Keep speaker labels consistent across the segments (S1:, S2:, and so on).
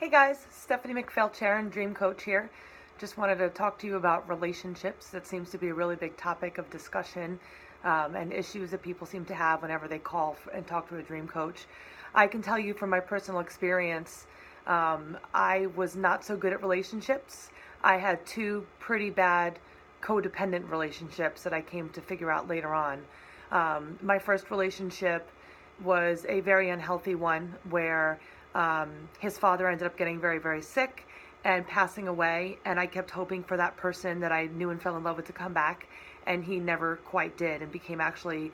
S1: Hey guys, Stephanie McFelchair, Dream Coach here. Just wanted to talk to you about relationships. That seems to be a really big topic of discussion and issues that people seem to have whenever they call and talk to a dream coach. I can tell you from my personal experience, I was not so good at relationships. I had two pretty bad codependent relationships that I came to figure out later on. My first relationship was a very unhealthy one where his father ended up getting very, very sick and passing away, and I kept hoping for that person that I knew and fell in love with to come back, and he never quite did and became actually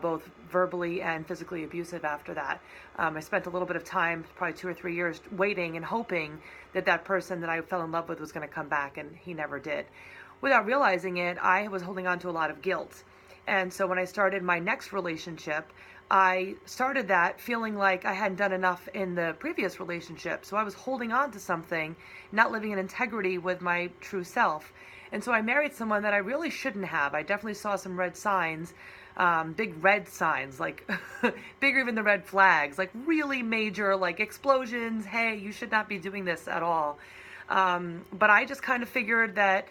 S1: both verbally and physically abusive after that. I spent a little bit of time, probably 2 or 3 years, waiting and hoping that that person that I fell in love with was going to come back, and he never did. Without realizing it, I was holding on to a lot of guilt. And so when I started my next relationship, I started that feeling like I hadn't done enough in the previous relationship. So I was holding on to something, not living in integrity with my true self. And so I married someone that I really shouldn't have. I definitely saw some red signs, big red signs, like bigger than the red flags, like really major, like explosions. Hey, you should not be doing this at all. But I just kind of figured that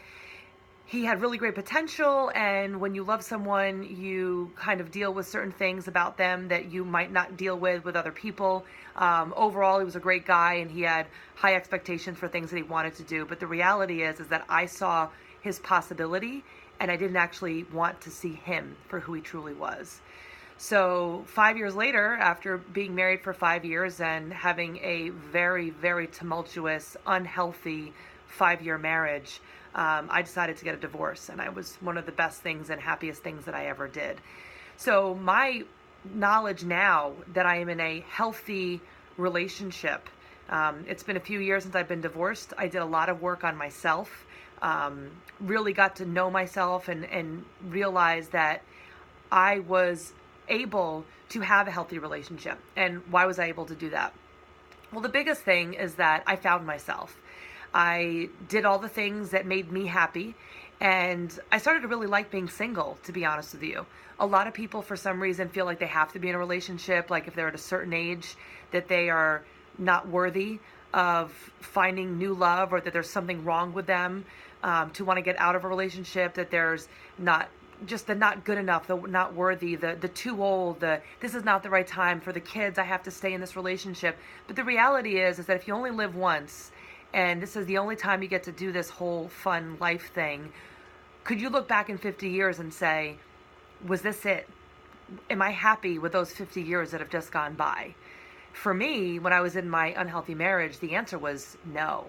S1: he had really great potential, and when you love someone, you kind of deal with certain things about them that you might not deal with other people. Overall, he was a great guy, and he had high expectations for things that he wanted to do. But the reality is that I saw his possibility, and I didn't actually want to see him for who he truly was. So 5 years later, after being married for 5 years and having a very, very tumultuous, unhealthy 5-year marriage, I decided to get a divorce, and it was one of the best things and happiest things that I ever did. So my knowledge now that I am in a healthy relationship, it's been a few years since I've been divorced. I did a lot of work on myself, really got to know myself and realized that I was able to have a healthy relationship. And why was I able to do that? Well, the biggest thing is that I found myself. I did all the things that made me happy, and I started to really like being single, to be honest with you. A lot of people, for some reason, feel like they have to be in a relationship, like if they're at a certain age, that they are not worthy of finding new love, or that there's something wrong with them, to want to get out of a relationship, that there's not just the not good enough, the not worthy, the too old, this is not the right time for the kids, I have to stay in this relationship. But the reality is that if you only live once, and this is the only time you get to do this whole fun life thing, could you look back in 50 years and say, was this it? Am I happy with those 50 years that have just gone by? For me, when I was in my unhealthy marriage, the answer was no.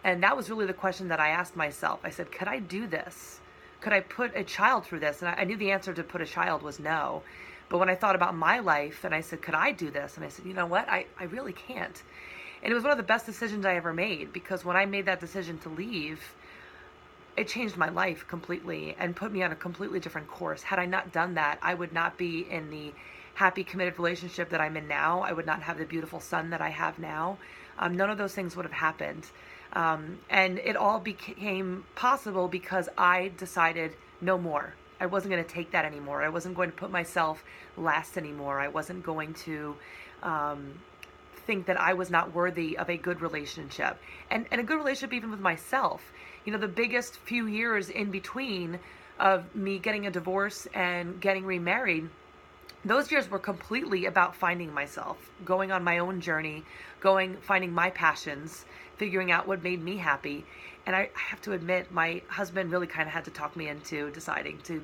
S1: And that was really the question that I asked myself. I said, could I do this? Could I put a child through this? And I knew the answer to put a child was no. But when I thought about my life and I said, could I do this? And I said, you know what? I really can't. And it was one of the best decisions I ever made, because when I made that decision to leave, it changed my life completely and put me on a completely different course. Had I not done that, I would not be in the happy, committed relationship that I'm in now. I would not have the beautiful son that I have now. None of those things would have happened. And it all became possible because I decided no more. I wasn't going to take that anymore. I wasn't going to put myself last anymore. I wasn't going to think that I was not worthy of a good relationship, and a good relationship even with myself. You know, the biggest few years in between of me getting a divorce and getting remarried, those years were completely about finding myself, going on my own journey, finding my passions, figuring out what made me happy. And I have to admit, my husband really kind of had to talk me into deciding to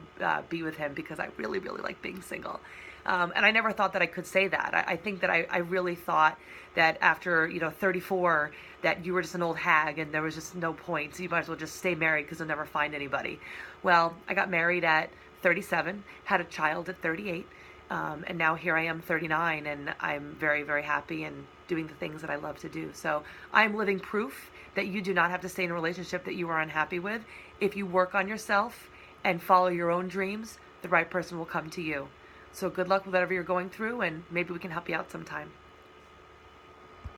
S1: be with him, because I really, really like being single. And I never thought that I could say that. I think that I really thought that after, 34, that you were just an old hag and there was just no point. So you might as well just stay married because you'll never find anybody. Well, I got married at 37, had a child at 38, and now here I am 39, and I'm very, very happy and doing the things that I love to do. So I'm living proof that you do not have to stay in a relationship that you are unhappy with. If you work on yourself and follow your own dreams, the right person will come to you. So good luck with whatever you're going through, and maybe we can help you out sometime.